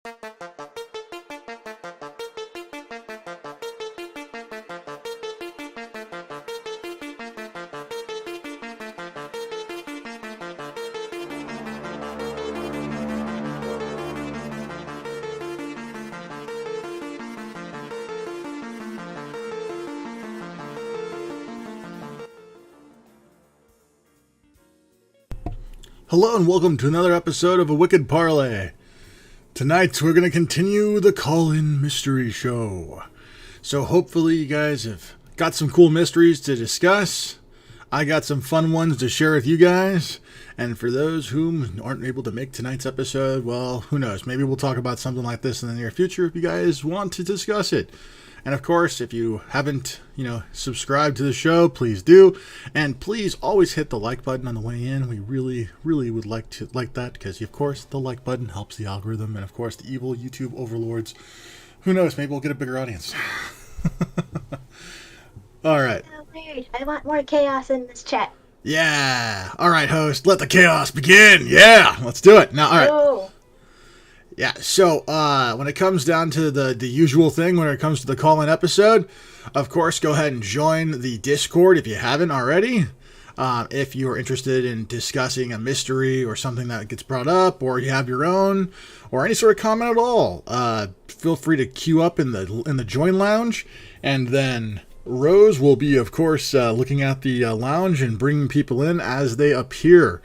Hello and welcome to another episode of a Wicked Parley. Tonight we're going to continue the call-in mystery show. So hopefully you guys have got some cool mysteries to discuss. I got some fun ones to share with you guys. And for those who aren't able to make tonight's episode, well, who knows? Maybe we'll talk about something like this in the near future if you guys want to discuss it. And of course, if you haven't, subscribed to the show, please do. And please always hit the like button on the way in. We really, really would like that because, of course, the like button helps the algorithm. And, of course, the evil YouTube overlords. Who knows? Maybe we'll get a bigger audience. All right. Oh, weird. I want more chaos in this chat. Yeah. All right, host. Let the chaos begin. Yeah. Let's do it. Now, all right. Oh. Yeah, so when it comes down to the usual thing, when it comes to the call-in episode, of course, go ahead and join the Discord if you haven't already. If you are interested in discussing a mystery or something that gets brought up, or you have your own, or any sort of comment at all, feel free to queue up in the Join Lounge, and then Rose will be, of course, looking at the lounge and bringing people in as they appear.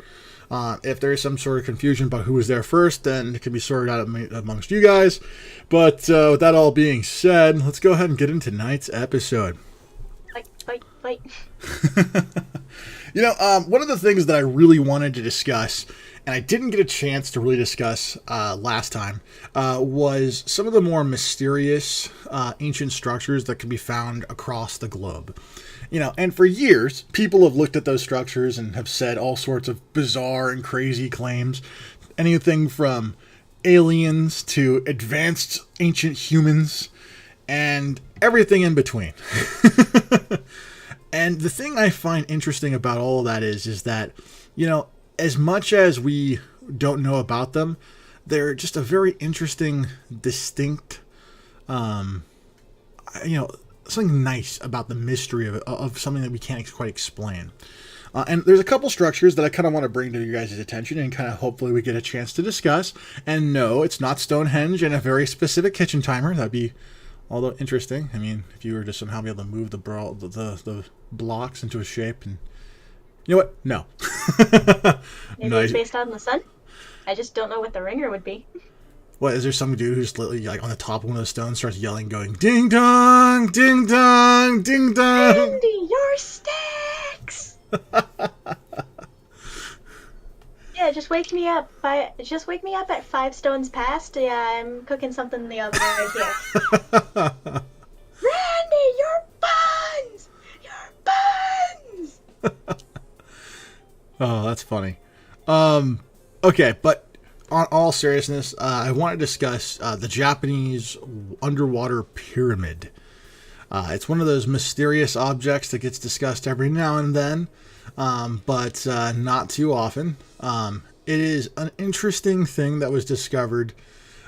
If there is some sort of confusion about who was there first, then it can be sorted out amongst you guys. But with that all being said, let's go ahead and get into tonight's episode. Fight. One of the things that I really wanted to discuss, and I didn't get a chance to really discuss last time, was some of the more mysterious ancient structures that can be found across the globe. And for years, people have looked at those structures and have said all sorts of bizarre and crazy claims. Anything from aliens to advanced ancient humans and everything in between. And the thing I find interesting about all of that is that, as much as we don't know about them, they're just a very interesting, distinct, something nice about the mystery of something that we can't quite explain. And there's a couple structures that I kind of want to bring to you guys' attention and kind of hopefully we get a chance to discuss. And no, it's not Stonehenge and a very specific kitchen timer. That'd be, although interesting. I mean, if you were to somehow be able to move the blocks into a shape and... You know what? No. Maybe it's based on the sun? I just don't know what the ringer would be. What, is there some dude who's literally like on the top of one of those stones starts yelling, going, ding dong, ding dong, ding dong. Andy, your sticks! Yeah, just wake me up at 5 stones past. Yeah, I'm cooking something in the oven right here. Randy, your buns! Your buns! Oh, that's funny. Okay, but on all seriousness, I want to discuss the Japanese underwater pyramid. It's one of those mysterious objects that gets discussed every now and then, but not too often. It is an interesting thing that was discovered.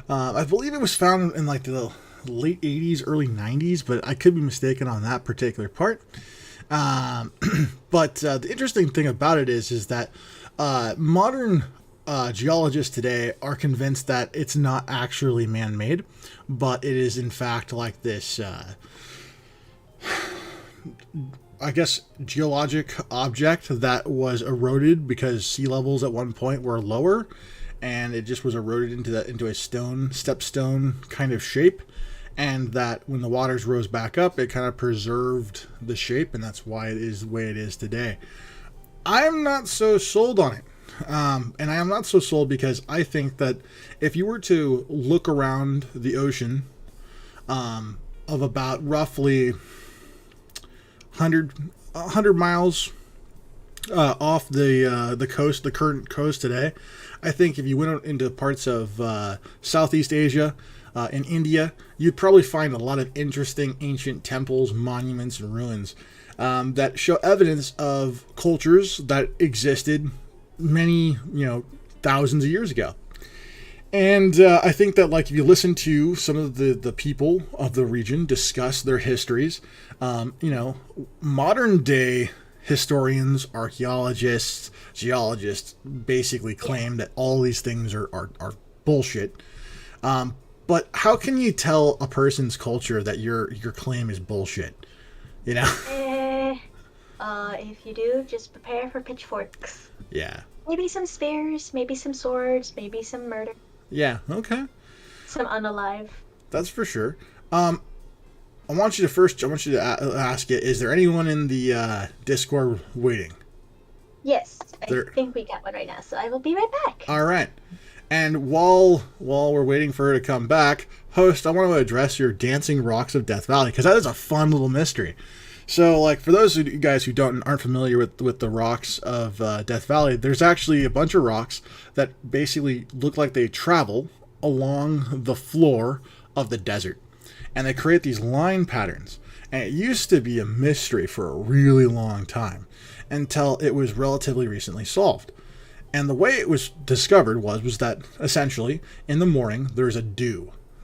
I believe it was found in like the late 80s, early 90s, but I could be mistaken on that particular part. But the interesting thing about it is that modern geologists today are convinced that it's not actually man-made, but it is in fact like this, I guess, geologic object that was eroded because sea levels at one point were lower, and it just was eroded into a stepstone kind of shape, and that when the waters rose back up, it kind of preserved the shape, and that's why it is the way it is today. I'm not so sold on it. And I am not so sold because I think that if you were to look around the ocean of about roughly 100 miles off the coast, the current coast today, I think if you went into parts of Southeast Asia, in India, you'd probably find a lot of interesting ancient temples, monuments, and ruins that show evidence of cultures that existed many, thousands of years ago. And I think that, like, if you listen to some of the people of the region discuss their histories, you know, modern day historians, archaeologists, geologists basically claim that all these things are bullshit. But how can you tell a person's culture that your claim is bullshit? You know? If you do, just prepare for pitchforks. Yeah. Maybe some spears, maybe some swords, maybe some murder. Yeah, okay. Some unalive. That's for sure. I want you to ask it, is there anyone in the Discord waiting? Yes, I think we got one right now, so I will be right back. All right. And while we're waiting for her to come back, host, I want to address your Dancing Rocks of Death Valley, because that is a fun little mystery. So, like, for those of you guys who aren't familiar with the rocks of Death Valley, there's actually a bunch of rocks that basically look like they travel along the floor of the desert. And they create these line patterns. And it used to be a mystery for a really long time, until it was relatively recently solved. And the way it was discovered was that, essentially, in the morning, there's a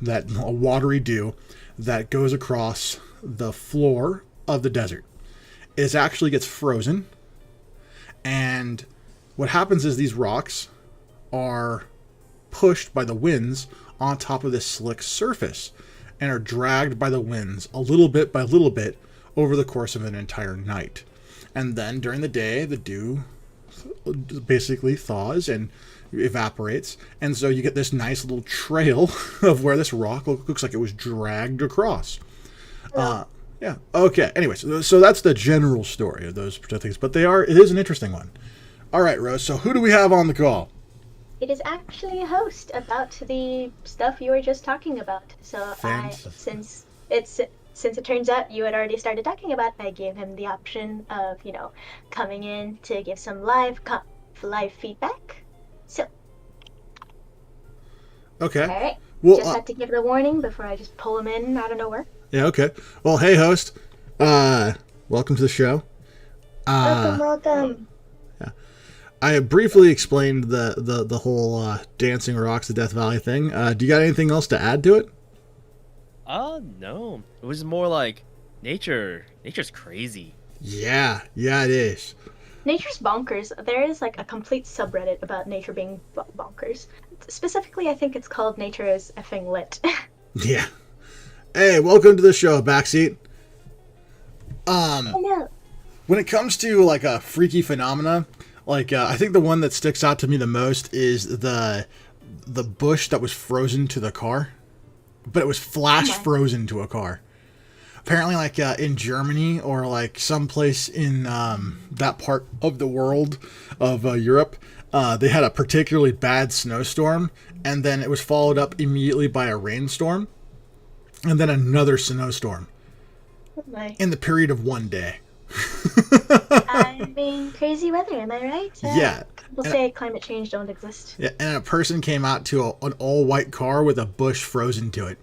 watery dew that goes across the floor of the desert. It actually gets frozen, and what happens is these rocks are pushed by the winds on top of this slick surface and are dragged by the winds a little bit by little bit over the course of an entire night. And then during the day, the dew basically thaws and evaporates, and so you get this nice little trail of where this rock looks like it was dragged across. Yeah. Okay. Anyways, so that's the general story of those particular things, but it is an interesting one. All right, Rose. So who do we have on the call? It is actually a host about the stuff you were just talking about. So since it turns out you had already started talking about, I gave him the option of, coming in to give some live feedback. So. Okay. All right. Well, just had to give the warning before I just pull him in out of nowhere. Yeah, okay. Well, hey, host. Welcome to the show. Welcome. Yeah. I briefly explained the whole Dancing Rocks of Death Valley thing. Do you got anything else to add to it? No. It was more like nature's crazy. Yeah, it is. Nature's bonkers. There is like a complete subreddit about nature being bonkers. Specifically, I think it's called Nature is Effing Lit. Yeah. Hey, welcome to the show, Backseat. Hello. When it comes to like a freaky phenomena, like I think the one that sticks out to me the most is the bush that was frozen to the car, but it was flash frozen to a car. Apparently, like in Germany or like someplace in that part of the world of Europe, they had a particularly bad snowstorm, and then it was followed up immediately by a rainstorm, and then another snowstorm in the period of one day. I mean, crazy weather, am I right? Yeah. People say climate change don't exist. Yeah, and a person came out to an all-white car with a bush frozen to it.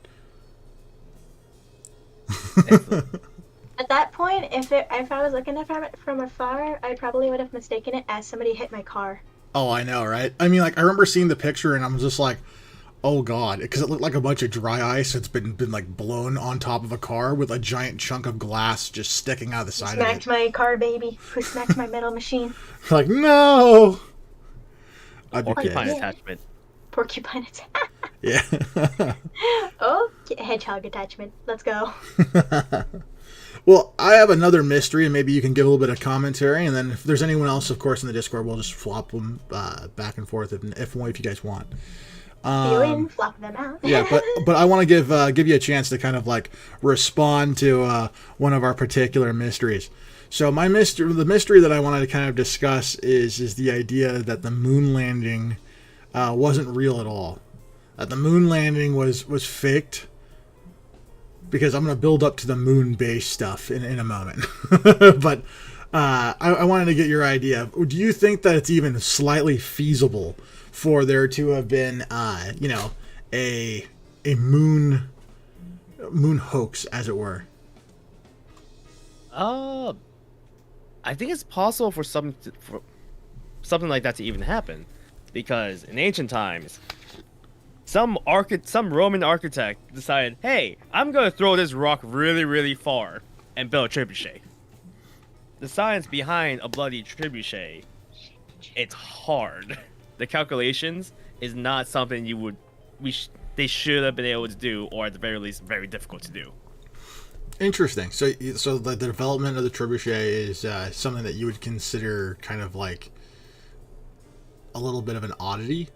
At that point, if I was looking at it from afar, I probably would have mistaken it as somebody hit my car. Oh, I know, right? I mean, like, I remember seeing the picture and I'm just like, oh god, because it looked like a bunch of dry ice that's been like blown on top of a car with a giant chunk of glass just sticking out of the side of it. Smacked my car, baby. Who smacked my metal machine? Like, no! Porcupine attachment. Porcupine attachment. Yeah. Oh, hedgehog attachment. Let's go. Well, I have another mystery, and maybe you can give a little bit of commentary, and then if there's anyone else, of course, in the Discord, we'll just flop them back and forth if you guys want. You in, flop them out. Yeah, but I want to give you a chance to kind of like respond to one of our particular mysteries. So the mystery that I wanted to kind of discuss is the idea that the moon landing wasn't real at all. That the moon landing was faked. Because I'm going to build up to the moon base stuff in a moment. But I wanted to get your idea. Do you think that it's even slightly feasible for there to have been, a moon hoax, as it were? I think it's possible for something like that to even happen, because in ancient times, some Roman architect decided, hey, I'm gonna throw this rock really, really far and build a trebuchet. The science behind a bloody trebuchet, it's hard. The calculations is not something they should have been able to do, or at the very least, very difficult to do. Interesting. So the development of the trebuchet is something that you would consider kind of like a little bit of an oddity.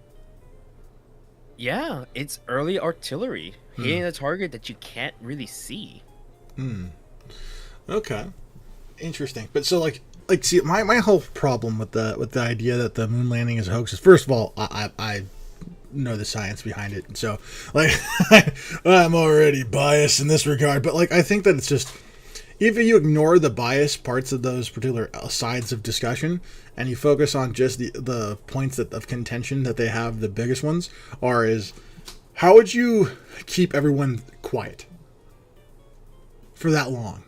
Yeah, it's early artillery hitting a target that you can't really see. Okay. Interesting. But so like see my whole problem with the idea that the moon landing is a hoax is, first of all, I know the science behind it, so like I'm already biased in this regard, but like I think that it's just, if you ignore the biased parts of those particular sides of discussion and you focus on just the points of contention that they have, the biggest ones is how would you keep everyone quiet for that long?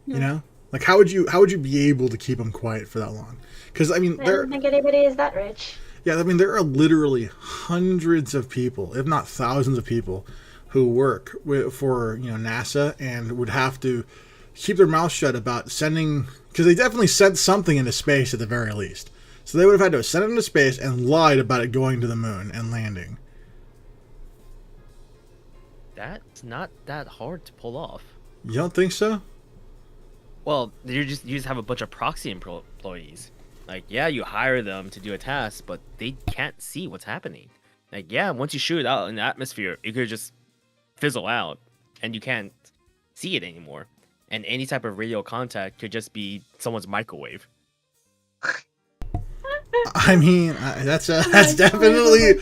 You know, like how would you be able to keep them quiet for that long? Because I mean, I don't think anybody is that rich. Yeah, I mean, there are literally hundreds of people, if not thousands of people, who work for NASA and would have to keep their mouth shut about sending, because they definitely sent something into space at the very least. So they would have had to send it into space and lied about it going to the moon and landing. That's not that hard to pull off. You don't think so? Well, you just have a bunch of proxy employees. Like, yeah, you hire them to do a task, but they can't see what's happening. Like, yeah, once you shoot it out in the atmosphere, it could just fizzle out, and you can't see it anymore. And any type of radio contact could just be someone's microwave. I mean, that's definitely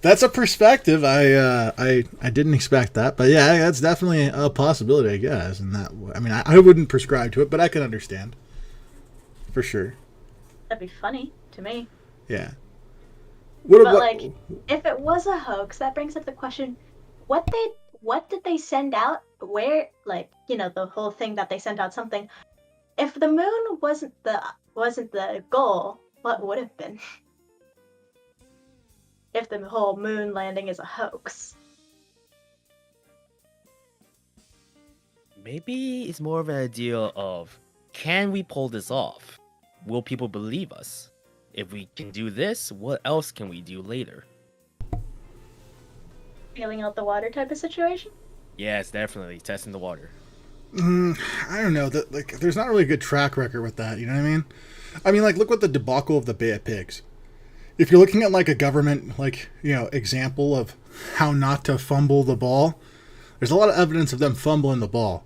that's a perspective. I didn't expect that, but yeah, that's definitely a possibility, I guess. And that, I mean, I wouldn't prescribe to it, but I can understand for sure. That'd be funny to me. Yeah. Like, if it was a hoax, that brings up the question: what did they send out? Where, like, the whole thing that they sent out something. If the moon wasn't the goal, what would have been? If the whole moon landing is a hoax. Maybe it's more of an idea of, can we pull this off? Will people believe us? If we can do this, what else can we do later? Feeling out the water type of situation? Yes, definitely. Testing the water. I don't know. Like, there's not really a good track record with that, you know what I mean? I mean, like, look what the debacle of the Bay of Pigs. If you're looking at, like, a government, like, example of how not to fumble the ball, there's a lot of evidence of them fumbling the ball.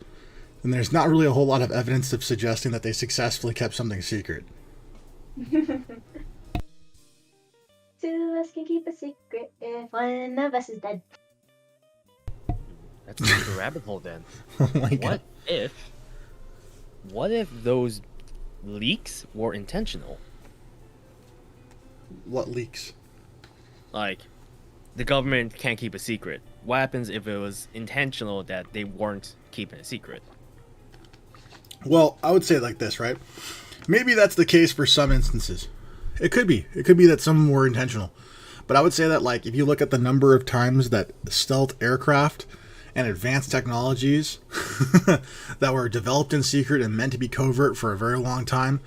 And there's not really a whole lot of evidence of suggesting that they successfully kept something secret. Two of us can keep a secret if one of us is dead. That's a rabbit hole then. Oh my God. What if those leaks were intentional? What leaks? Like, the government can't keep a secret. What happens if it was intentional that they weren't keeping a secret? Well, I would say it like this, right? Maybe that's the case for some instances. It could be. It could be that some were intentional. But I would say that, like, if you look at the number of times that stealth aircraft and advanced technologies that were developed in secret and meant to be covert for a very long time,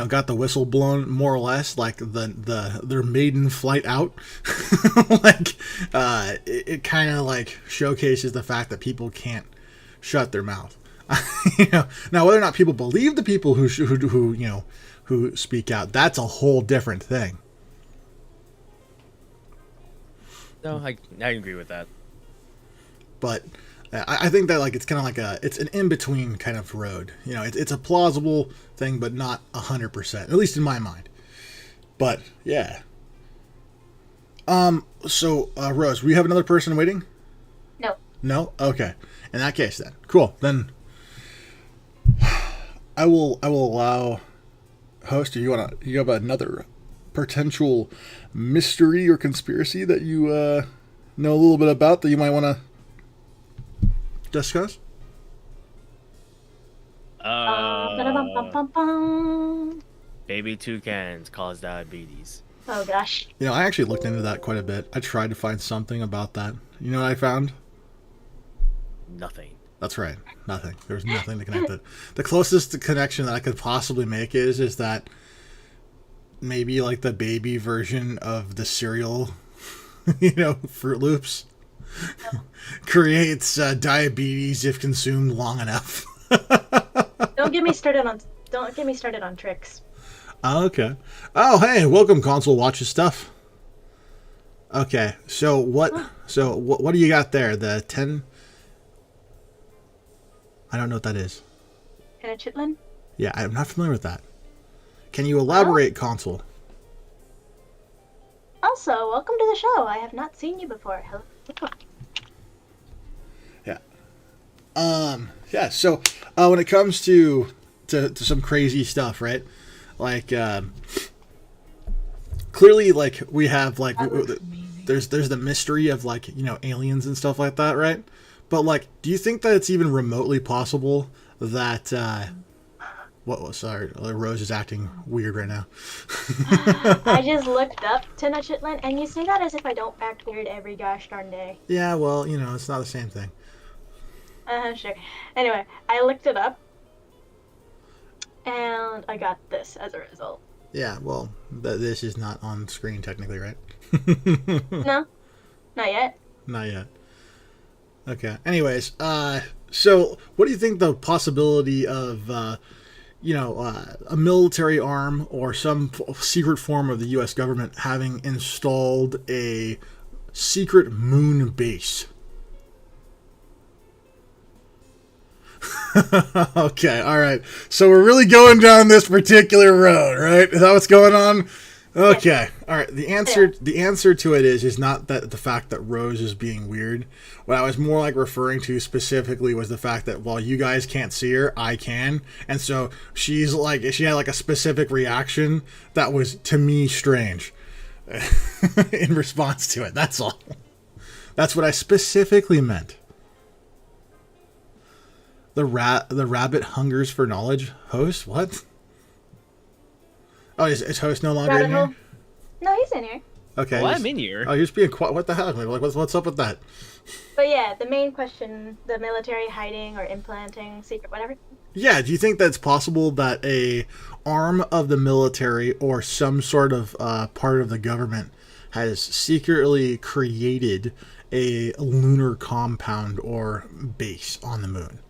got the whistle blown more or less, like their maiden flight out. Like, it kind of like showcases the fact that people can't shut their mouth. Now whether or not people believe the people who speak out, that's a whole different thing. No, I agree with that. But I think that, like, it's kind of like it's an in-between kind of road. It's a plausible thing, but not 100%, at least in my mind. But yeah. So Rose, we have another person waiting? No. No? Okay. In that case, then cool. Then I will allow host. You have another potential mystery or conspiracy that you know a little bit about that you might want to discuss? Baby toucans cause diabetes. Oh gosh. You know, I actually looked into that quite a bit. I tried to find something about that. You know what I found? Nothing. That's right. Nothing. There's nothing to connect it. The closest connection that I could possibly make is that maybe like the baby version of the cereal, you know, Fruit Loops, creates diabetes if consumed long enough. Don't get me started on tricks. Oh, okay. Oh, hey, welcome, Console Watches stuff. Okay, so what? So what do you got there? The 10. I don't know what that is. Chitlin? Yeah, I'm not familiar with that. Can you elaborate, Console? Also, welcome to the show. I have not seen you before. Hello. Yeah. Yeah. So when it comes to some crazy stuff, right? Like clearly, like we have like there's the mystery of like, you know, aliens and stuff like that, right? But like, do you think that it's even remotely possible that sorry, Rose is acting weird right now. I just looked up Tenochtitlan, and you say that as if I don't act weird every gosh darn day. Yeah, well, you know, it's not the same thing. Sure. Anyway, I looked it up, and I got this as a result. Yeah, well, this is not on screen technically, right? No, not yet. Not yet. Okay. Anyways, so what do you think the possibility of, you know, a military arm or some secret form of the U.S. government having installed a secret moon base? Okay, all right. So we're really going down this particular road, right? Is that what's going on? Okay. All right. The answer to it is not that the fact that Rose is being weird. What I was more like referring to specifically was the fact that while you guys can't see her, I can. And so she had like a specific reaction that was to me strange in response to it. That's all. That's what I specifically meant. The rabbit hungers for knowledge. Host, what? Oh, is Host no longer in here? No, he's in here. Okay. Well, I'm in here. Oh, you're just being quiet. What the hell? Like, what's up with that? But yeah, the main question, the military hiding or implanting secret whatever. Yeah, do you think that's possible that a arm of the military or some sort of part of the government has secretly created a lunar compound or base on the moon?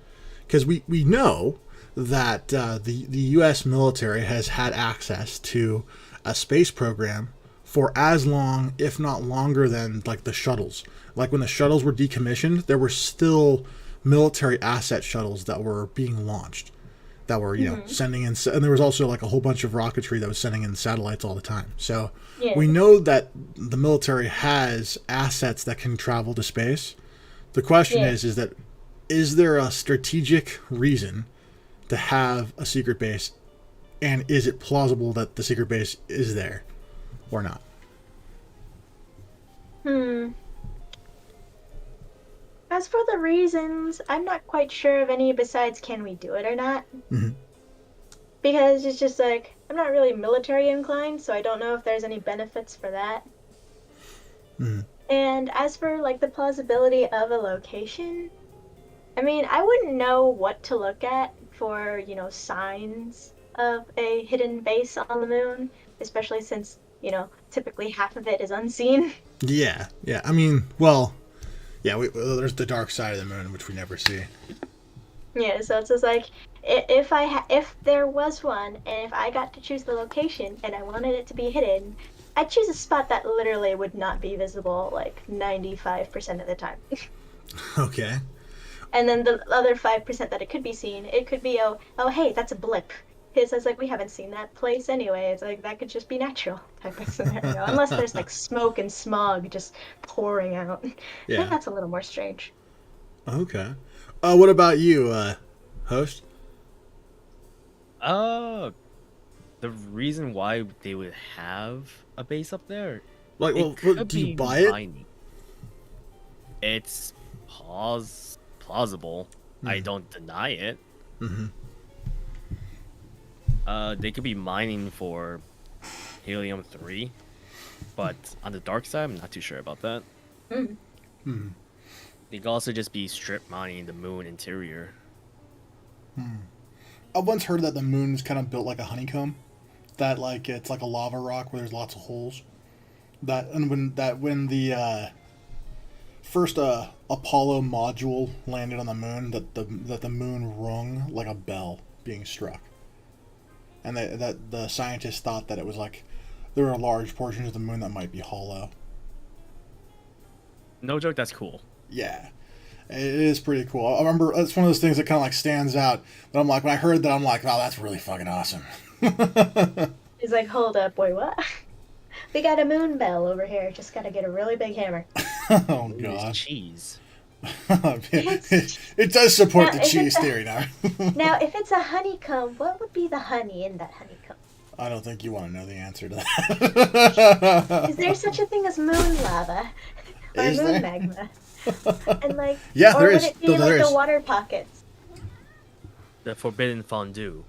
Because we know that the U.S. military has had access to a space program for as long, if not longer, than like the shuttles. Like when the shuttles were decommissioned, there were still military asset shuttles that were being launched, that were, you know, sending in, and there was also like a whole bunch of rocketry that was sending in satellites all the time. So we know that the military has assets that can travel to space. The question is there a strategic reason to have a secret base, and is it plausible that the secret base is there or not? As for the reasons, I'm not quite sure of any besides can we do it or not. Mm-hmm. Because it's just like, I'm not really military inclined, so I don't know if there's any benefits for that. Mm-hmm. And as for like the plausibility of a location, I mean, I wouldn't know what to look at for, you know, signs of a hidden base on the moon, especially since, you know, typically half of it is unseen. Yeah. I mean, well, yeah, there's the dark side of the moon, which we never see. Yeah, so it's just like, if there was one, and if I got to choose the location, and I wanted it to be hidden, I'd choose a spot that literally would not be visible, like, 95% of the time. Okay. And then the other 5% that it could be seen, it could be, oh, hey, that's a blip. It's like, we haven't seen that place anyway. It's like, that could just be natural type of scenario. Unless there's, like, smoke and smog just pouring out. Yeah. Then that's a little more strange. Okay. What about you, Host? The reason why they would have a base up there, Like, well, do you buy it? It's plausible. I don't deny it. Mm-hmm. They could be mining for helium-3. But on the dark side, I'm not too sure about that. Mm. They could also just be strip mining the moon interior. I've once heard that the moon is kind of built like a honeycomb. That like it's like a lava rock where there's lots of holes. When the first Apollo module landed on the moon, that the moon rung like a bell being struck, and that the scientists thought that it was like there were large portions of the moon that might be hollow. No joke, that's cool. Yeah, it is pretty cool. I remember it's one of those things that kind of like stands out. But I'm like, when I heard that, I'm like, oh, that's really fucking awesome. He's like, hold up, boy, what? We got a moon bell over here. Just gotta get a really big hammer. Oh Ooh, god. Cheese. It does support Now, the cheese theory now. Now, if it's a honeycomb, what would be the honey in that honeycomb? I don't think you want to know the answer to that. Is there such a thing as moon lava? Or Is moon there? magma? And like, Yeah, or there would is. it be No, like there the is. water pockets? The forbidden fondue.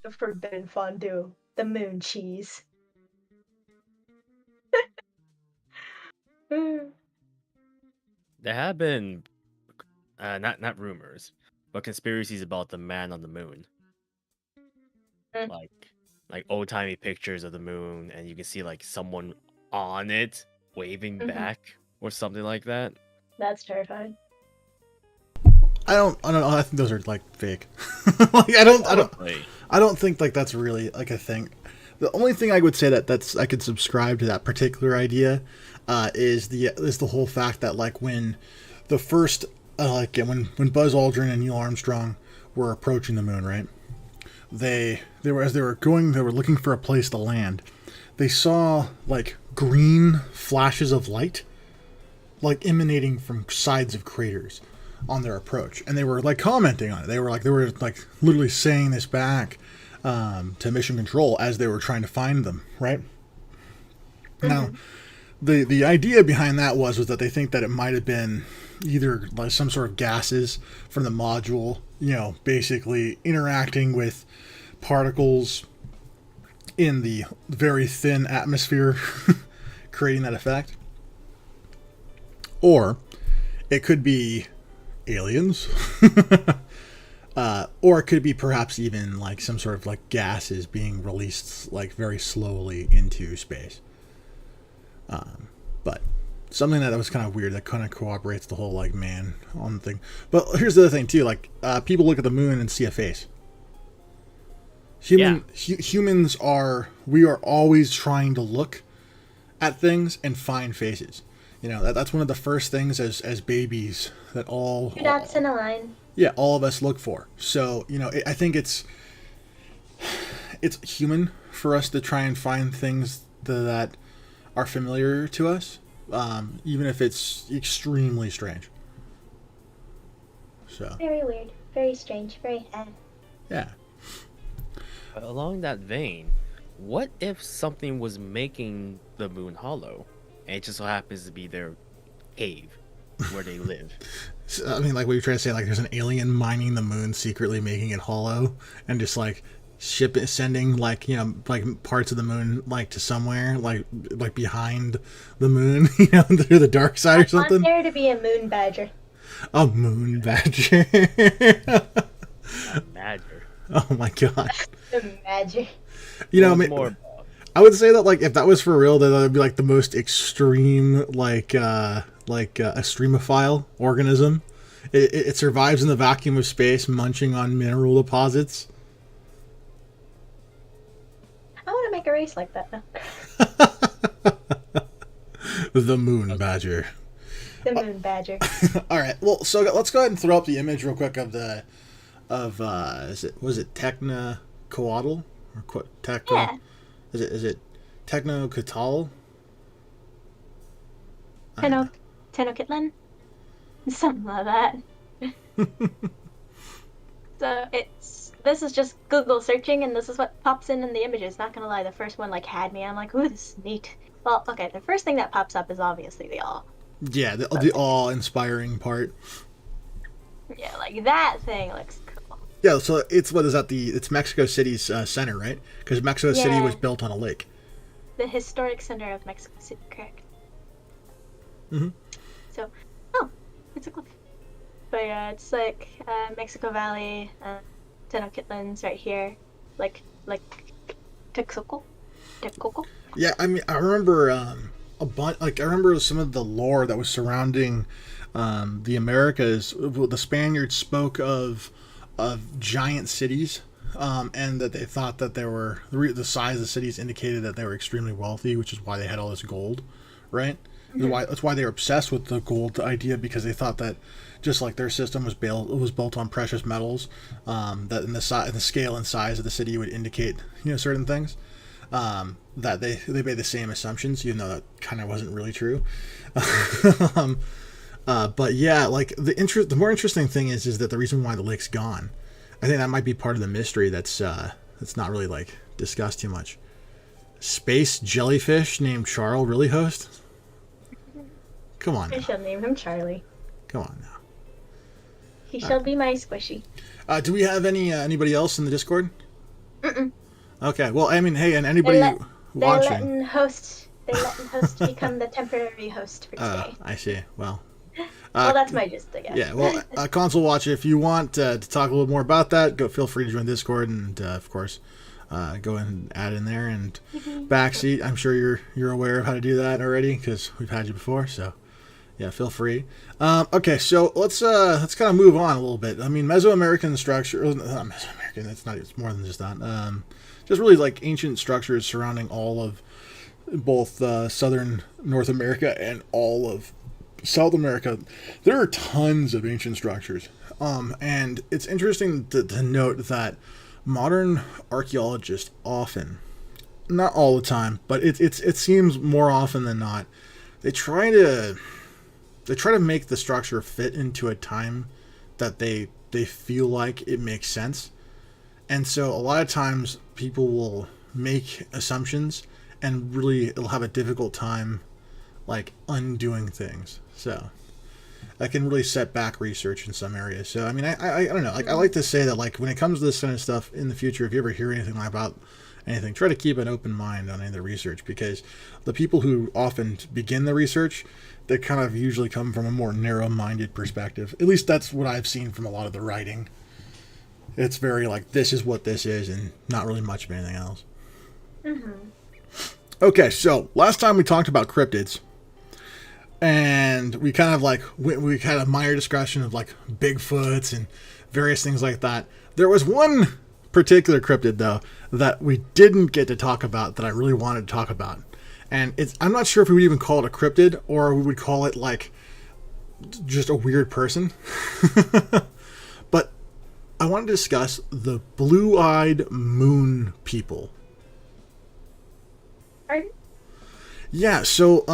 The forbidden fondue. The moon cheese. There have been, not rumors, but conspiracies about the man on the moon. Mm. Like old timey pictures of the moon, and you can see like someone on it waving Mhm. back or something like that. That's terrifying. I don't know. I think those are like fake. Like I don't Probably. I don't think like that's really like a thing. The only thing I would say that's I could subscribe to that particular idea is the whole fact that like when the first when Buzz Aldrin and Neil Armstrong were approaching the moon, right? They were looking for a place to land. They saw like green flashes of light, like emanating from sides of craters on their approach, and they were like commenting on it. They were like literally saying this back to Mission Control as they were trying to find them, right? Mm-hmm. Now, the idea behind that was that they think that it might have been either like some sort of gases from the module, basically interacting with particles in the very thin atmosphere, creating that effect. Or it could be aliens. Or it could be perhaps even like some sort of like gases being released like very slowly into space. But something that was kind of weird that kind of corroborates the whole like man on thing. But here's the other thing too, like people look at the moon and see a face. Humans we are always trying to look at things and find faces. That's one of the first things as babies that Two dots in a line. Yeah, all of us look for. So, I think it's human for us to try and find things that are familiar to us, even if it's extremely strange. So. Very weird. Very strange. Very Yeah. Along that vein, what if something was making the moon hollow, and it just so happens to be their cave where they live? I mean, like what you're trying to say, like there's an alien mining the moon, secretly making it hollow, and just like sending like like parts of the moon like to somewhere like behind the moon, through the dark side or something. I want there to be a moon badger. A moon badger. A badger. Oh my god. The badger. I would say that like if that was for real, that would be like the most extreme like a streamophile organism. It survives in the vacuum of space, munching on mineral deposits. I want to make a race like that now. The moon badger. The moon badger. All right. Well, so let's go ahead and throw up the image real quick was it Technocoatl or Techno? Yeah. Is it Technocoatl? Tenochtitlan? Something like that. So this is just Google searching, and this is what pops in the images. Not gonna lie, the first one like had me. I'm like, ooh, this is neat. Well, okay, the first thing that pops up is obviously the awe. Yeah, the awe-inspiring part. Yeah, like that thing looks cool. Yeah, so it's Mexico City's center, right? Because Mexico City was built on a lake. the historic center of Mexico City, correct? Mm-hmm. So, it's a cliff. But yeah, it's like Mexico Valley, Tenochtitlan's right here, like Texcoco. Yeah, I mean, I remember I remember some of the lore that was surrounding the Americas. The Spaniards spoke of giant cities, and that they thought that they were the size of the cities indicated that they were extremely wealthy, which is why they had all this gold, right? Mm-hmm. That's why they were obsessed with the gold idea, because they thought that just like their system was built on precious metals, that in the scale and size of the city would indicate certain things. That they made the same assumptions, even though that kind of wasn't really true. But yeah, like the more interesting thing is that the reason why the lake's gone, I think that might be part of the mystery that's not really like discussed too much. Space jellyfish named Charles really host? Come on now. I shall name him Charlie. Come on now. He shall be my squishy. Do we have anybody else in the Discord? Mm-mm. Okay, well, I mean, hey, and anybody watching. They're letting host become the temporary host for today. I see. Well, that's my gist, I guess. Yeah, well, console watch, if you want to talk a little more about that, feel free to join Discord, and of course, go and add in there. And backseat, I'm sure you're aware of how to do that already because we've had you before. So, yeah, feel free. Okay, so let's kind of move on a little bit. I mean, Mesoamerican structure. Not Mesoamerican. It's more than just that. Just really like ancient structures surrounding all of both southern North America and all of South America. There are tons of ancient structures, and it's interesting to note that modern archaeologists often, not all the time, but it seems more often than not, they try to make the structure fit into a time that they feel like it makes sense. And so a lot of times people will make assumptions and really it'll have a difficult time like undoing things. So that can really set back research in some areas. So I mean, I don't know. Like I like to say that like when it comes to this kind of stuff in the future, if you ever hear anything about anything, try to keep an open mind on any of the research, because the people who often begin the research, they kind of usually come from a more narrow-minded perspective. At least that's what I've seen from a lot of the writing. It's very like, this is what this is, and not really much of anything else. Mm-hmm. Okay, so last time we talked about cryptids, and we kind of like we had a minor discussion of like Bigfoots and various things like that. There was one particular cryptid though that we didn't get to talk about that I really wanted to talk about, and I'm not sure if we would even call it a cryptid or we would call it like just a weird person. But I want to discuss the blue-eyed moon people. Pardon? Yeah, so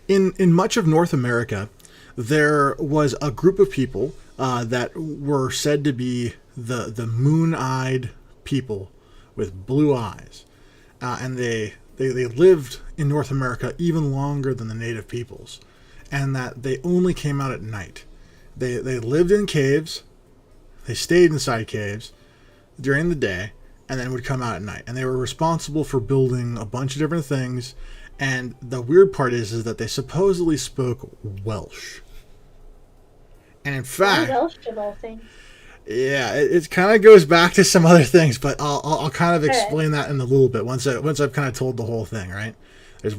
in much of North America, there was a group of people that were said to be the moon-eyed people with blue eyes, and they lived in North America even longer than the native peoples, and that they only came out at night. They lived in caves. They stayed inside caves during the day and then would come out at night. And they were responsible for building a bunch of different things. And the weird part is that they supposedly spoke Welsh. And in fact, Welsh of all things. Yeah, it kind of goes back to some other things, but I'll kind of explain that in a little bit once I've kind of told the whole thing, right? There's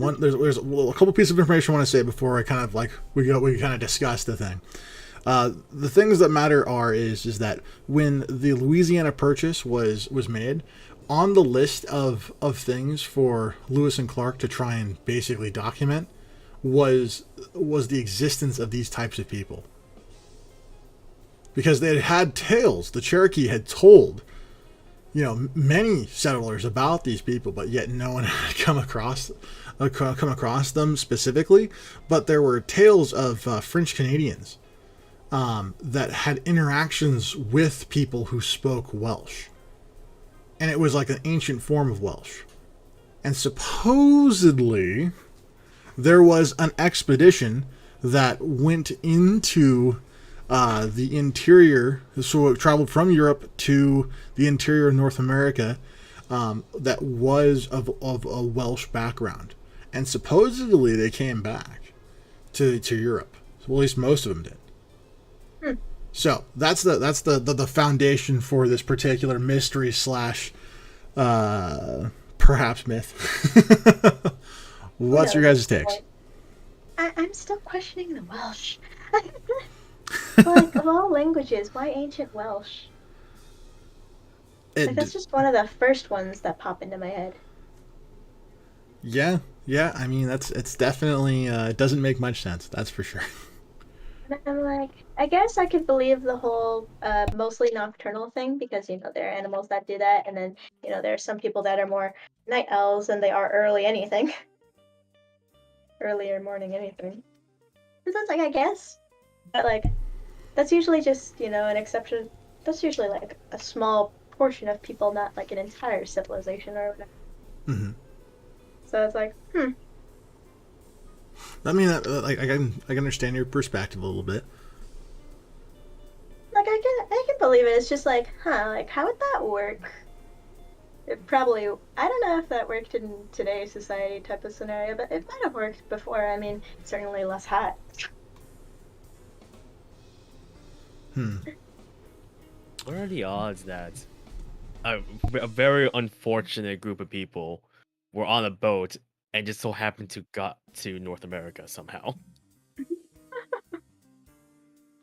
a couple pieces of information I want to say before I kind of like we kind of discuss the thing. The things that matter is that when the Louisiana Purchase was made, on the list of things for Lewis and Clark to try and basically document was the existence of these types of people. Because they had tales. The Cherokee had told, many settlers about these people, but yet no one had come across them specifically. But there were tales of French Canadians that had interactions with people who spoke Welsh. And it was like an ancient form of Welsh. And supposedly there was an expedition that went into the interior, so it traveled from Europe to the interior of North America, that was of a Welsh background, and supposedly they came back to Europe. Well, at least most of them did. So that's the foundation for this particular mystery slash perhaps myth. What's your guys' takes? I'm still questioning the Welsh. Like, of all languages, why ancient Welsh? Like, that's just one of the first ones that pop into my head. Yeah. I mean, it's definitely it doesn't make much sense. That's for sure. And I'm like, I guess I could believe the whole mostly nocturnal thing because, you know, there are animals that do that. And then, you know, there are some people that are more night owls than they are early anything. Earlier morning anything. So that's like, I guess. But, like, that's usually just, you know, an exception. That's usually, like, a small portion of people, not, like, an entire civilization or whatever. Mm-hmm. So it's like, I mean, like, I can understand your perspective a little bit. Like, I can believe it. It's just like, like, how would that work? It probably, I don't know if that worked in today's society type of scenario, but it might have worked before. I mean, certainly less hot. What are the odds that a very unfortunate group of people were on a boat and just so happened to got to North America somehow?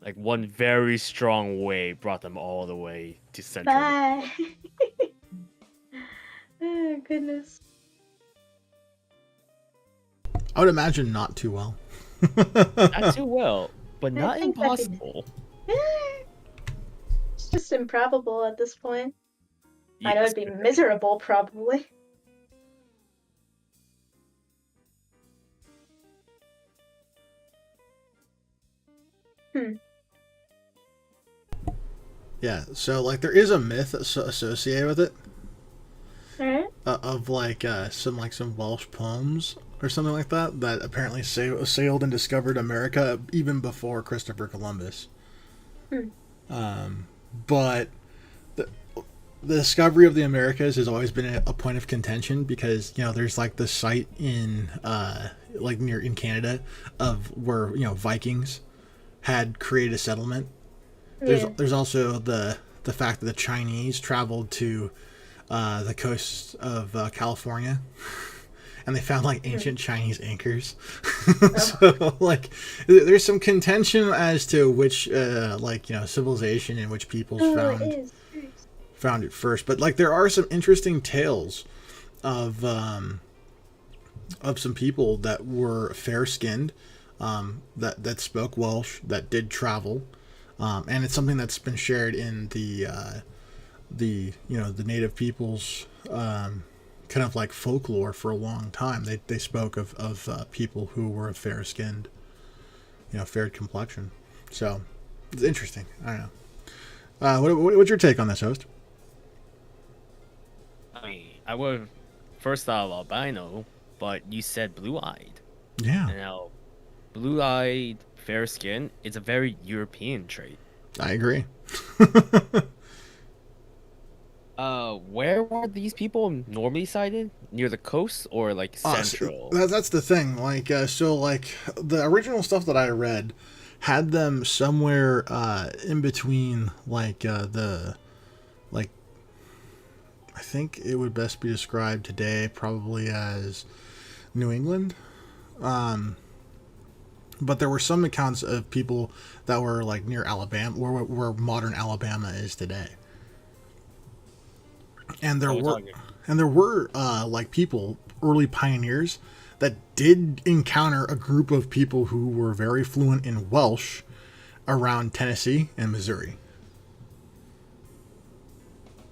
Like one very strong wave brought them all the way to Central. Bye. Oh, goodness. I would imagine not too well. Not too well, but I not think that'd be- impossible. It's just improbable at this point. I know Yes. it'd be miserable, probably. Yeah, so like there is a myth associated with it Alright. of like some Welsh poems or something like that that apparently sailed and discovered America even before Christopher Columbus. But the discovery of the Americas has always been a point of contention because, you know, there's like the site in like near in Canada of where, you know, Vikings had created a settlement. There's also the fact that the Chinese traveled to the coast of California and they found like ancient Chinese anchors. So like there's some contention as to which like, you know, civilization and which peoples found it first. But like there are some interesting tales of some people that were fair skinned, that spoke Welsh, that did travel. And it's something that's been shared in the you know, the native peoples kind of like folklore for a long time. They spoke of people who were fair skinned, you know, fair complexion. So it's interesting. I don't know. What's your take on this, host? I mean, I would first thought of albino, but you said blue-eyed. Yeah, And now, blue-eyed, fair skin is a very European trait. I agree. Where were these people normally sighted? Near the coast or like central? That's the thing. Like, so like the original stuff that I read had them somewhere in between, like the like. I think it would best be described today probably as New England. But there were some accounts of people that were like near Alabama, where modern Alabama is today. And there were like people, early pioneers, that did encounter a group of people who were very fluent in Welsh around Tennessee and Missouri.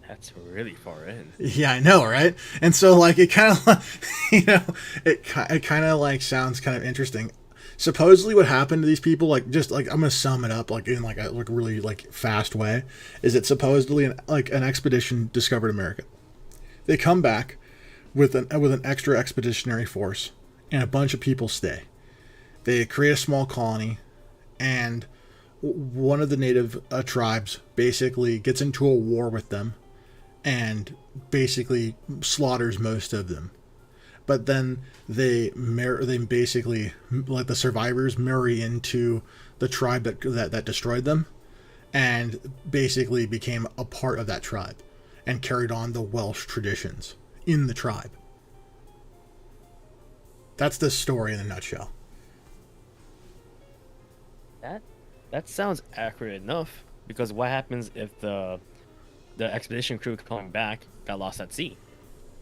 That's really far in. Yeah, I know, right? And so like it kind of, you know, it kind of like sounds kind of interesting. Supposedly what happened to these people, like, just like, I'm gonna sum it up like in like a really like fast way, is that supposedly an expedition discovered America. They come back with an extra expeditionary force, and a bunch of people stay. They create a small colony, and one of the native tribes basically gets into a war with them and basically slaughters most of them. But then they basically, like, the survivors marry into the tribe that destroyed them, and basically became a part of that tribe and carried on the Welsh traditions in the tribe. That's the story in a nutshell. That sounds accurate enough, because what happens if the expedition crew coming back got lost at sea?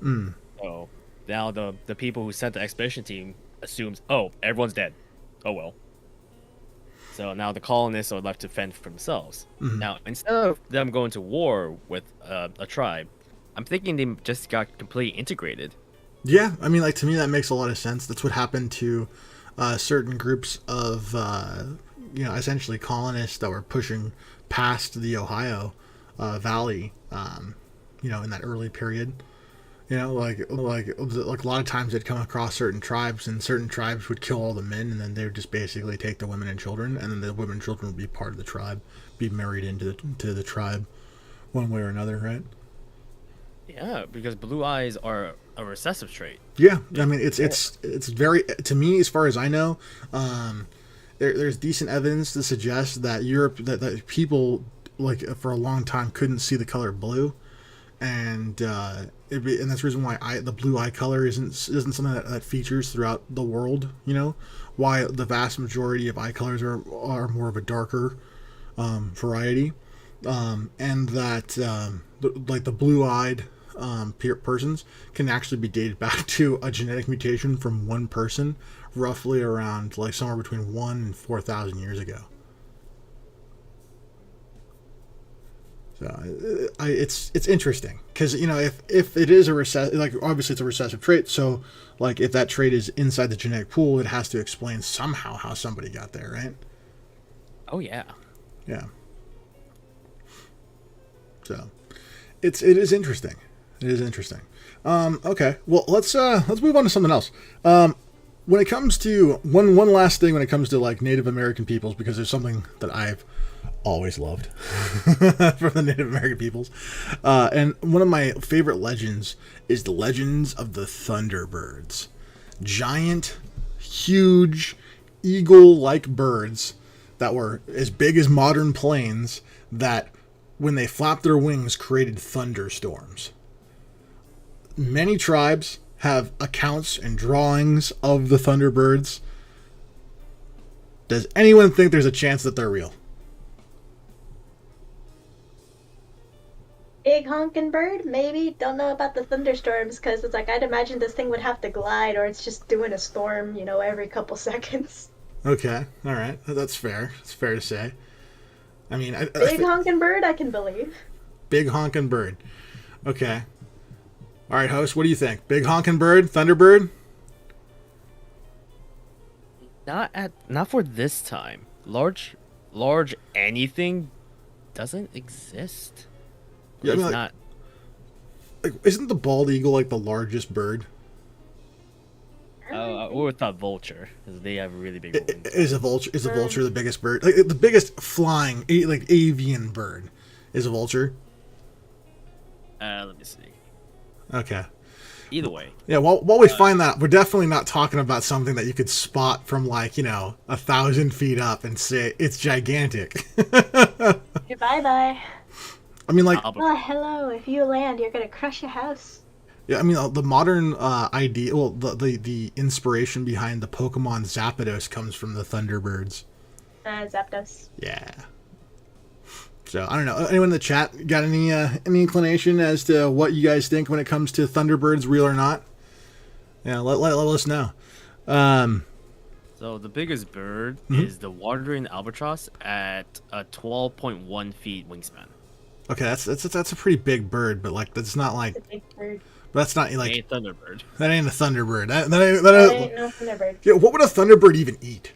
So now the people who sent the expedition team assumes, oh, everyone's dead. Oh well. So now the colonists are left to fend for themselves. Now, instead of them going to war with a tribe, I'm thinking they just got completely integrated. Yeah, I mean, like, to me that makes a lot of sense. That's what happened to certain groups of essentially colonists that were pushing past the Ohio Valley, in that early period. Like a lot of times they'd come across certain tribes, and certain tribes would kill all the men, and then they would just basically take the women and children, and then the women and children would be part of the tribe, be married into the tribe, one way or another, right? Yeah, because blue eyes are a recessive trait. Yeah, I mean, it's very, to me, as far as I know, there's decent evidence to suggest that that people, like, for a long time couldn't see the color blue, and and that's the reason why the blue eye color isn't something that features throughout the world. Why the vast majority of eye colors are more of a darker variety, and that the blue-eyed persons can actually be dated back to a genetic mutation from one person, roughly around, like, somewhere between 1 and 4,000 years ago. So it's interesting, because if it is a recessive, like, obviously it's a recessive trait, so, like, if that trait is inside the genetic pool, it has to explain somehow how somebody got there, right? Oh yeah. Yeah. So it is interesting. It is interesting. Okay. Well, let's move on to something else. When it comes to one last thing, when it comes to, like, Native American peoples, because there's something that I've always loved from the Native American peoples, and one of my favorite legends is the legends of the Thunderbirds. Giant, huge, eagle-like birds that were as big as modern planes, that, when they flapped their wings, created thunderstorms. Many tribes have accounts and drawings of the Thunderbirds. Does anyone think there's a chance that they're real? Big honkin' bird, maybe. Don't know about the thunderstorms, because it's like, I'd imagine this thing would have to glide, or it's just doing a storm, every couple seconds. Okay, all right, that's fair. It's fair to say. I mean, big honkin' bird, I can believe. Big honkin' bird. Okay. All right, host, what do you think? Big honkin' bird, Thunderbird? Not for this time. Large anything doesn't exist. Yeah, I mean, not. Like, isn't the bald eagle, like, the largest bird? I would have thought vulture, because they have really big wings. Is a vulture the biggest bird? Like, the biggest flying, like, avian bird is a vulture? Let me see. Okay. Either way. Yeah, while we find that, we're definitely not talking about something that you could spot from, like, 1,000 feet up and say it's gigantic. Okay, bye-bye. I mean, like... Oh, hello. If you land, you're going to crush your house. Yeah, I mean, the modern idea... Well, the inspiration behind the Pokemon Zapdos comes from the Thunderbirds. Zapdos. Yeah. So, I don't know. Anyone in the chat got any inclination as to what you guys think when it comes to Thunderbirds, real or not? Yeah, let us know. So the biggest bird is the wandering albatross at a 12.1 feet wingspan. Okay, that's a pretty big bird, but, like, that's not like... It's a big bird. But that's not, like... It ain't Thunderbird. That ain't a Thunderbird. That ain't no Thunderbird. Yeah, what would a Thunderbird even eat?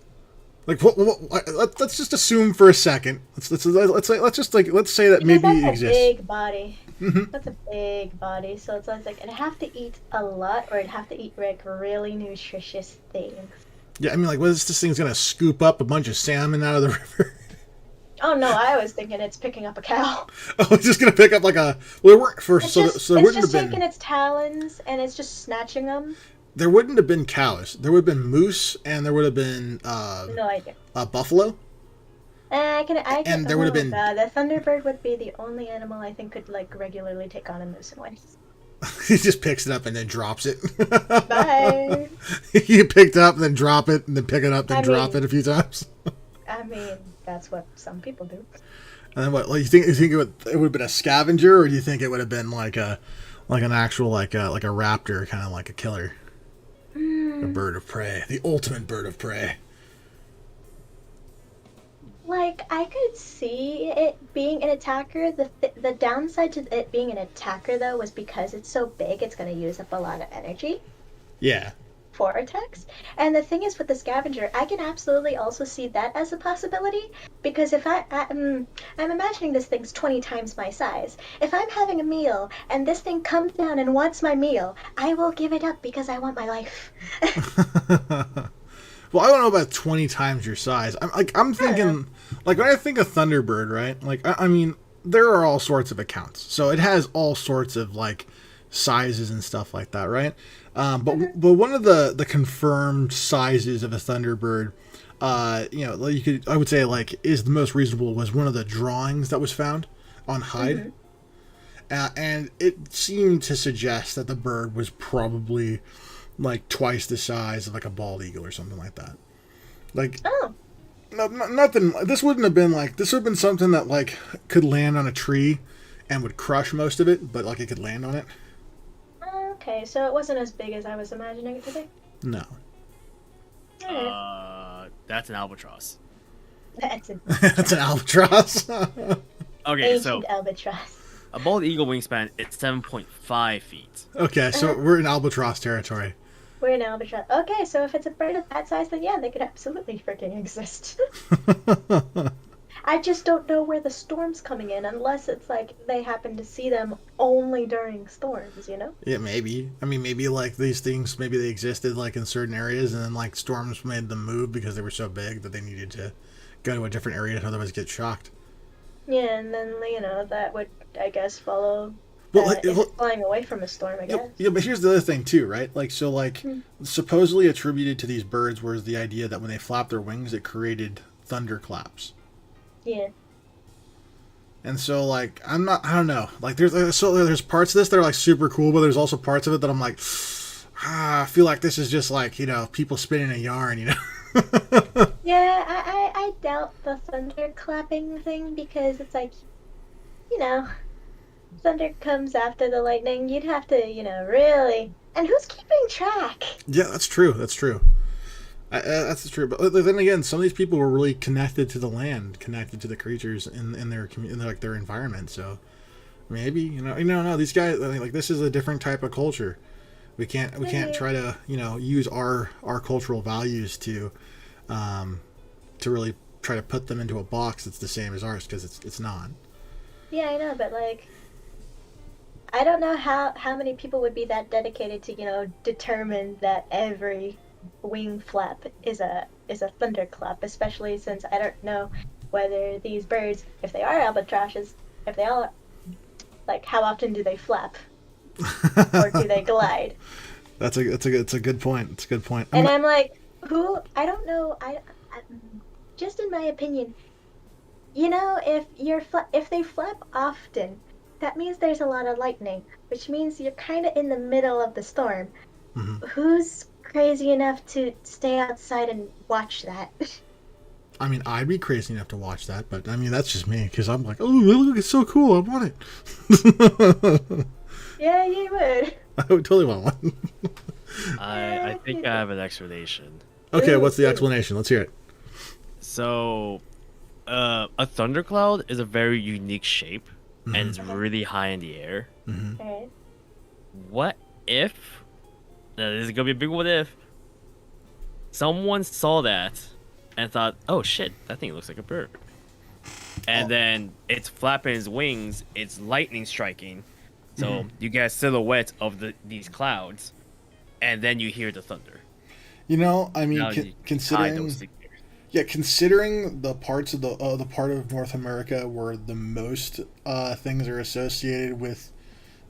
Like, let's just assume for a second. Let's say that because maybe it that's exists. a big body. That's a big body, so it's like it'd have to eat a lot, or it'd have to eat, like, really nutritious things. Yeah, I mean, like, what is this thing's gonna scoop up a bunch of salmon out of the river? Oh Oh no, I was thinking it's picking up a cow. Oh, it's just gonna pick up like a. Well, it weren't first, so It's there wouldn't just have been. taking its talons and it's just snatching them. There wouldn't have been cows. There would have been moose, and there would have been No idea. a buffalo. I can. And there would have been- The thunderbird would be the only animal I think could like regularly take on a moose and win. He just picks it up and then drops it. Bye. You picked it up and then drop it, and then pick it up and I drop mean- it a few times. I mean, that's what some people do. And then what? Like, you think it would have been a scavenger, or do you think it would have been like an actual like a raptor, kind of like a killer, a bird of prey, the ultimate bird of prey? Like, I could see it being an attacker. The downside to it being an attacker, though, was because it's so big, it's going to use up a lot of energy Yeah. for attacks. And the thing is, with the scavenger, I can absolutely also see that as a possibility. Because if I'm imagining this thing's 20 times my size. If I'm having a meal, and this thing comes down and wants my meal, I will give it up because I want my life. Well, I don't know about 20 times your size. I'm thinking, like, when I think of Thunderbird, right? Like, I mean, there are all sorts of accounts, so it has all sorts of like sizes and stuff like that, right? But one of the confirmed sizes of a Thunderbird, I would say like is the most reasonable was one of the drawings that was found on hide, and it seemed to suggest that the bird was probably like twice the size of like a bald eagle or something like that. Like, nothing. This wouldn't have been like, this would have been something that like could land on a tree and would crush most of it, but like it could land on it. Okay, so it wasn't as big as I was imagining it to be. No. That's an albatross. That's an That's an albatross. Okay, so ancient albatross. a bald eagle wingspan is 7.5 feet. Okay, so we're in albatross territory. We're an albatross. Okay, so if it's a bird of that size, then yeah, they could absolutely freaking exist. I just don't know where the storm's coming in, unless it's like they happen to see them only during storms, you know? Yeah, maybe. I mean, maybe like these things, maybe they existed like in certain areas, and then like storms made them move because they were so big that they needed to go to a different area to otherwise get shocked. Yeah, and then, you know, that would, I guess, follow. Well, if it's flying away from a storm, I guess. Yeah, but here's the other thing too, right? Like, so like supposedly attributed to these birds was the idea that when they flapped their wings, it created thunderclaps. Yeah. And so, like, I don't know. Like, there's parts of this that are, like, super cool, but there's also parts of it that I'm like, I feel like this is just, like, you know, people spinning a yarn, you know? Yeah, I doubt the thunder clapping thing, because it's like, you know, thunder comes after the lightning. You'd have to, you know, really... And who's keeping track? Yeah, that's true. That's true. That's true. But then again, some of these people were really connected to the land, connected to the creatures in their like their environment. So maybe no, these guys, I mean, like, this is a different type of culture. We can't try to use our cultural values to really try to put them into a box that's the same as ours, because it's not. Yeah, I know, but like, I don't know how many people would be that dedicated to determine that every wing flap is a thunderclap, especially since I don't know whether these birds, if they are albatrosses, if they are, like, how often do they flap or do they glide? That's a good point. It's a good point. And I'm like, I don't know. I just in my opinion, if they flap often, that means there's a lot of lightning, which means you're kind of in the middle of the storm. Mm-hmm. Who's crazy enough to stay outside and watch that? I mean, I'd be crazy enough to watch that, but I mean, that's just me, because I'm like, oh, look, it's so cool, I want it. Yeah, you would. I would totally want one. I think I have an explanation. Okay, what's the explanation? Let's hear it. So, a thundercloud is a very unique shape, Mm-hmm. and it's really high in the air. Mm-hmm. Okay. What if... Now, this is gonna be a big what if. Someone saw that and thought, oh shit, that thing looks like a bird. And then it's flapping its wings, it's lightning striking. So you get a silhouette of these clouds, and then you hear the thunder. I mean, Now you tie considering... those together. Yeah, considering the parts of the part of North America where the most things are associated with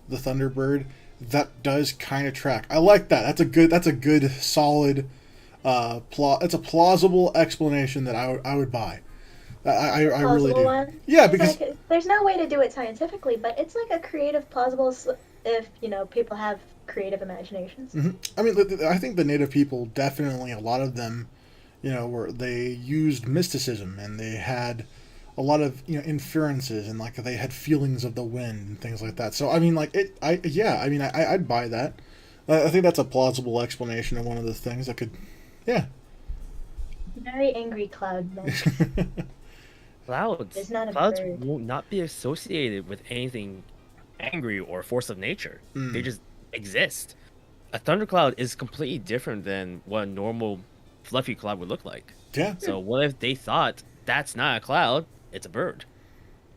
the Thunderbird, that does kind of track. I like that. That's a good solid it's a plausible explanation that I would buy. I really do. One. Yeah, It's because like there's no way to do it scientifically, but it's like a creative, plausible. If people have creative imaginations. I mean, I think the native people definitely, a lot of them, were they used mysticism and they had a lot of inferences, and like they had feelings of the wind and things like that. So I mean, like I'd buy that. I think that's a plausible explanation of one of the things that could, yeah. Very angry cloud man. Clouds. It's not a Clouds bird. will not be associated with anything angry or force of nature. They just exist. A thundercloud is completely different than what a normal fluffy cloud would look like. Yeah. So what if they thought that's not a cloud, it's a bird?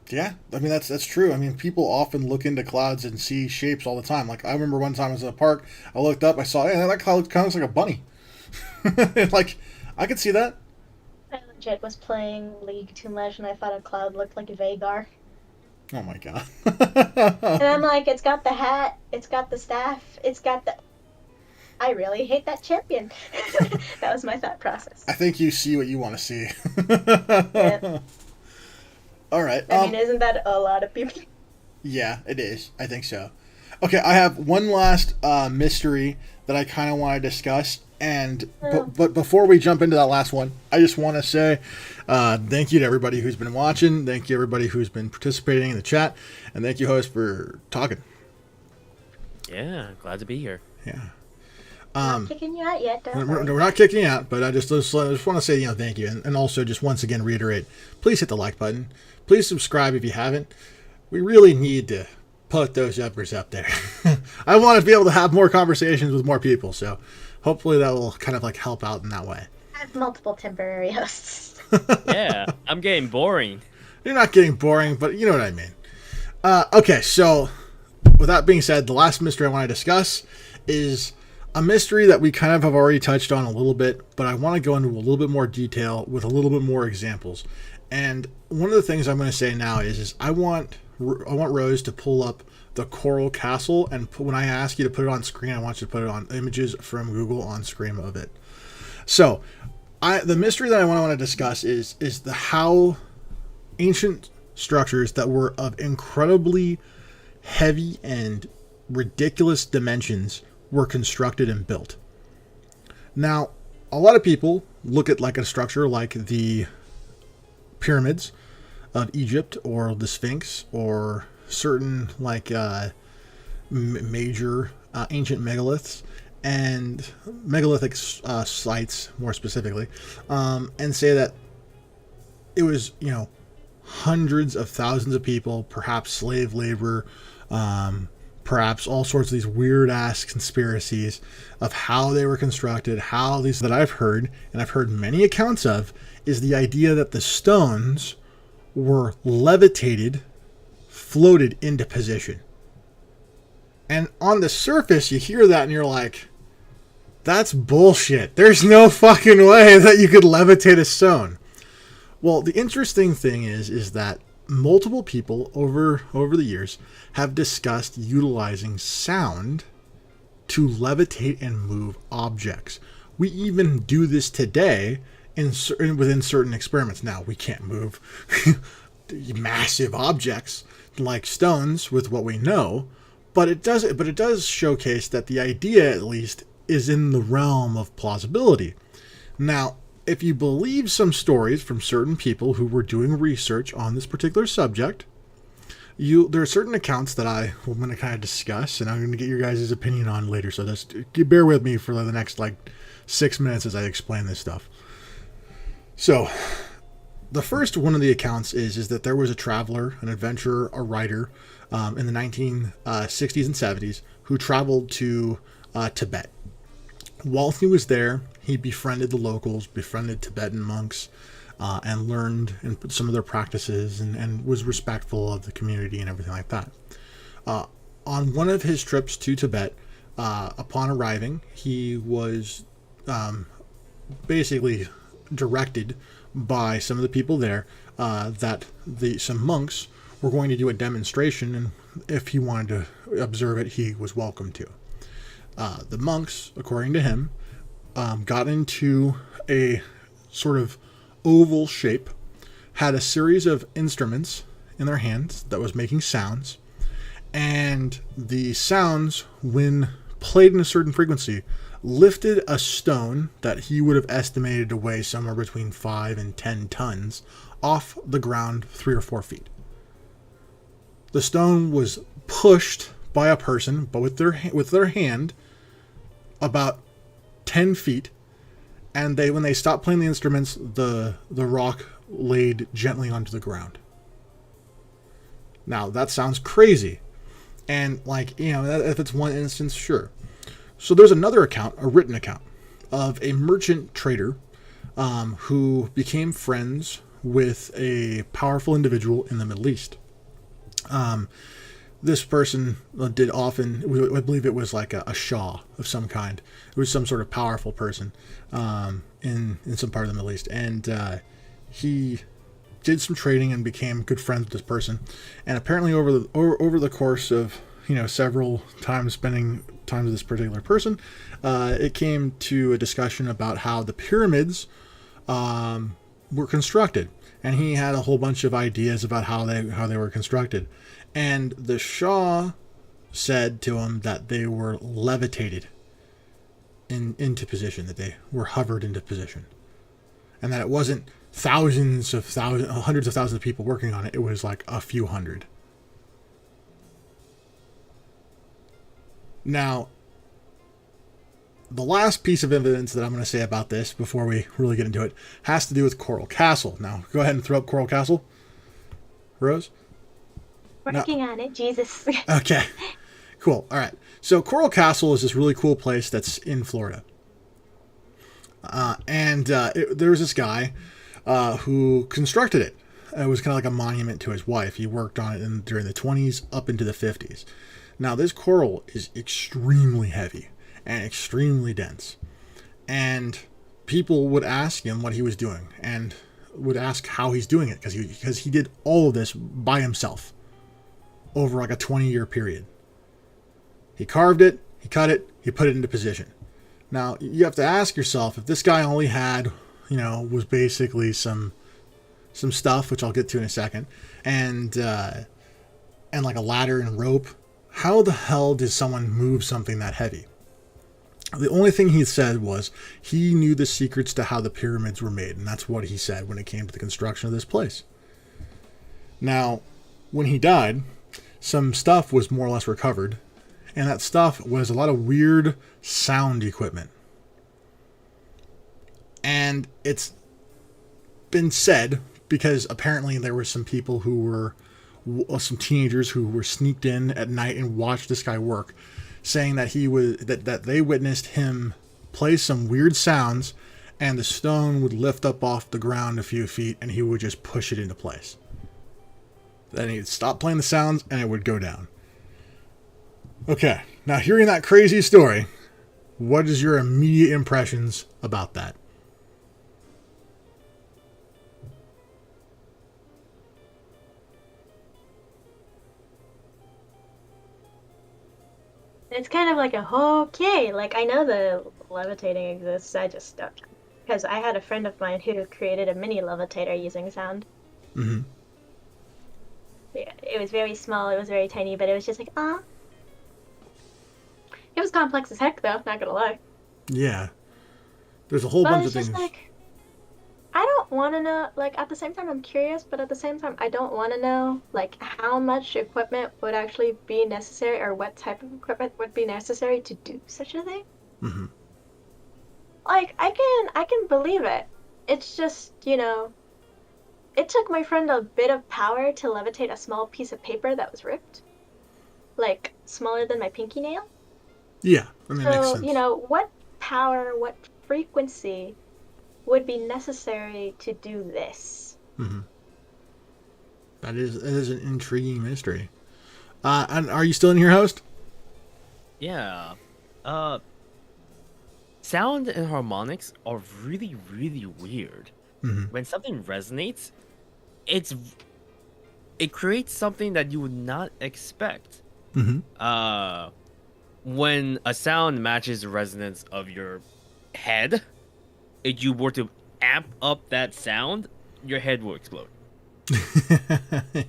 Yeah, I mean that's true. I mean, people often look into clouds and see shapes all the time. Like I remember one time I was in a park, I looked up, I saw, hey, that cloud kind of looks like a bunny. Like I could see that. I legit was playing League too much, and I thought a cloud looked like a Vagar. Oh my god. And I'm like, it's got the hat, it's got the staff, it's got the. I really hate that champion. That was my thought process. I think you see what you want to see. Yeah. All right. I mean, isn't that a lot of people? Yeah, it is. I think so. Okay, I have one last mystery that I kind of want to discuss. And but before we jump into that last one, I just want to say thank you to everybody who's been watching. Thank you everybody who's been participating in the chat, and thank you, host, for talking. Yeah, glad to be here. Yeah. Not kicking you out yet, don't worry. We're not kicking you out, but I just want to say thank you, and also just once again reiterate, please hit the like button. Please subscribe if you haven't. We really need to put those uppers up there. I want to be able to have more conversations with more people, so hopefully that will kind of like help out in that way. I have multiple temporary hosts. Yeah, I'm getting boring. You're not getting boring, but you know what I mean. Okay, so with that being said, the last mystery I want to discuss is a mystery that we kind of have already touched on a little bit, but I want to go into a little bit more detail with a little bit more examples. And one of the things I'm going to say now is I want Rose to pull up the Coral Castle, and when I ask you to put it on screen, I want you to put it on images from Google on screen of it. So, the mystery that I want to discuss is the how ancient structures that were of incredibly heavy and ridiculous dimensions were constructed and built. Now, a lot of people look at like a structure like the pyramids of Egypt or the Sphinx or certain like major ancient megaliths and megalithic sites more specifically, and say that it was hundreds of thousands of people, perhaps slave labor, perhaps all sorts of these weird ass conspiracies of how they were constructed, how these that I've heard, and I've heard many accounts of, is the idea that the stones were levitated, floated into position. And on the surface, you hear that and you're like, that's bullshit. There's no fucking way that you could levitate a stone. Well, the interesting thing is that multiple people over the years have discussed utilizing sound to levitate and move objects. We even do this today within certain experiments. Now, we can't move massive objects like stones with what we know, but it does showcase that the idea, at least, is in the realm of plausibility. Now, if you believe some stories from certain people who were doing research on this particular subject, there are certain accounts that I'm going to kind of discuss, and I'm going to get your guys' opinion on later. So just bear with me for the next 6 minutes as I explain this stuff. So, the first one of the accounts is that there was a traveler, an adventurer, a writer in the 1960s and 70s who traveled to Tibet. While he was there, he befriended the locals, befriended Tibetan monks, and learned some of their practices and was respectful of the community and everything like that. On one of his trips to Tibet, upon arriving, he was basically directed by some of the people there that some monks were going to do a demonstration, and if he wanted to observe it, he was welcome to. The monks, according to him, got into a sort of oval shape, had a series of instruments in their hands that was making sounds, and the sounds, when played in a certain frequency, lifted a stone that he would have estimated to weigh somewhere between 5 and 10 tons off the ground 3 or 4 feet. The stone was pushed by a person, but with their hand, about 10 feet, and when they stopped playing the instruments, the rock laid gently onto the ground. Now, that sounds crazy. And, if it's one instance, sure. So there's another account, a written account, of a merchant trader who became friends with a powerful individual in the Middle East. This person did often, I believe it was like a shah of some kind. It was some sort of powerful person in some part of the Middle East. And he did some trading and became good friends with this person. And apparently over the course of, several times spending time with this particular person, it came to a discussion about how the pyramids were constructed. And he had a whole bunch of ideas about how they were constructed. And the Shah said to him that they were levitated into position, that they were hovered into position. And that it wasn't hundreds of thousands of people working on it. It was like a few hundred. Now, the last piece of evidence that I'm going to say about this before we really get into it has to do with Coral Castle. Now, go ahead and throw up Coral Castle, Rose. Working on it, Jesus. Okay, cool. All right. So Coral Castle is this really cool place that's in Florida. There was this guy who constructed it. It was kind of like a monument to his wife. He worked on it during the 20s up into the 50s. Now, this coral is extremely heavy and extremely dense. And people would ask him what he was doing and would ask how he's doing it because he did all of this by himself over like a 20-year period. He carved it, he cut it, he put it into position. Now, you have to ask yourself, if this guy only had, was basically some stuff, which I'll get to in a second, and like a ladder and rope, how the hell did someone move something that heavy? The only thing he said was he knew the secrets to how the pyramids were made, and that's what he said when it came to the construction of this place. Now, when he died, some stuff was more or less recovered, and that stuff was a lot of weird sound equipment. And it's been said, because apparently there were some people some teenagers who were sneaked in at night and watched this guy work, saying that that they witnessed him play some weird sounds, and the stone would lift up off the ground a few feet, and he would just push it into place. Then he'd stop playing the sounds, and it would go down. Okay, now hearing that crazy story, what is your immediate impressions about that? It's kind of like okay, like I know the levitating exists, I just don't. Because I had a friend of mine who created a mini levitator using sound. Mm-hmm. Yeah, it was very small, it was very tiny, but it was just like, ah. It was complex as heck, though, not gonna lie. Yeah. There's a whole bunch of things. Like, I don't want to know, like, at the same time I'm curious, but at the same time I don't want to know, like, how much equipment would actually be necessary, or what type of equipment would be necessary to do such a thing. Mm-hmm. Like, I can believe it. It's just, it took my friend a bit of power to levitate a small piece of paper that was ripped. Like, smaller than my pinky nail. Yeah, I mean, so, makes sense. What power, what frequency would be necessary to do this? Mm-hmm. That is an intriguing mystery. And are you still in here, host? Yeah. sound and harmonics are really, really weird. When something resonates, it creates something that you would not expect. When a sound matches the resonance of your head, if you were to amp up that sound, your head will explode.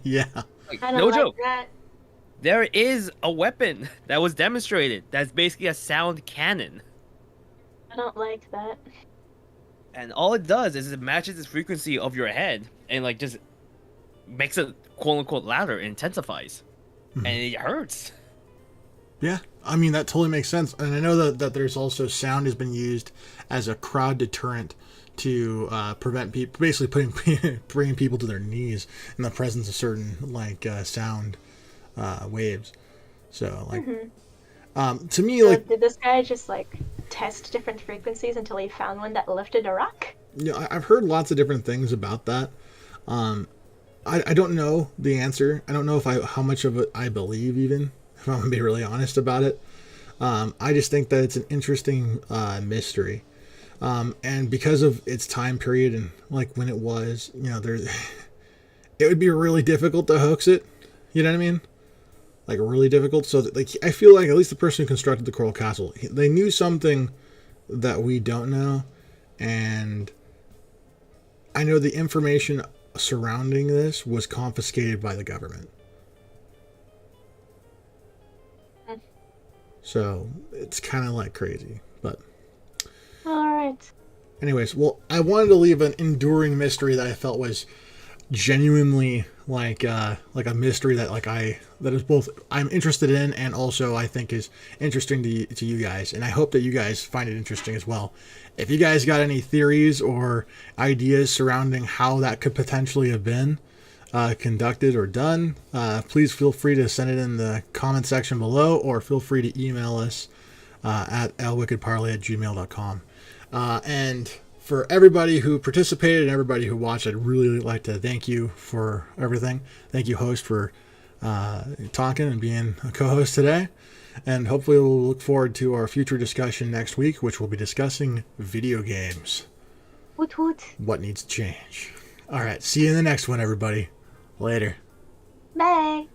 Yeah. Like, I don't no like joke. that. There is a weapon that was demonstrated that's basically a sound cannon. I don't like that. And all it does is it matches the frequency of your head and like just makes it quote unquote louder, intensifies. And it hurts. Yeah, I mean, that totally makes sense. And I know that there's also sound has been used as a crowd deterrent to prevent people, basically bringing people to their knees in the presence of certain sound waves. So to me, So like, did this guy just like test different frequencies until he found one that lifted a rock? you know, I've heard lots of different things about that. I don't know the answer. I don't know how much of it I believe, even if I'm gonna be really honest about it. I just think that it's an interesting mystery. And because of its time period and like when it was, you know, it would be really difficult to hoax it. You know what I mean? Like really difficult. So that, like, I feel like at least the person who constructed the Coral Castle, they knew something that we don't know. And I know the information surrounding this was confiscated by the government. So it's kind of like crazy, but All right. anyways, well, I wanted to leave an enduring mystery that I felt was genuinely like a mystery that that is both I'm interested in and also I think is interesting to you guys, and I hope that you guys find it interesting as well. If you guys got any theories or ideas surrounding how that could potentially have been conducted or done, please feel free to send it in the comment section below, or feel free to email us at wickedparley@gmail.com. And for everybody who participated and everybody who watched, I'd really like to thank you for everything. Thank you, host, for talking and being a co-host today. And hopefully we'll look forward to our future discussion next week, which will be discussing video games. Woot woot. What needs to change. All right, see you in the next one, everybody. Later. Bye.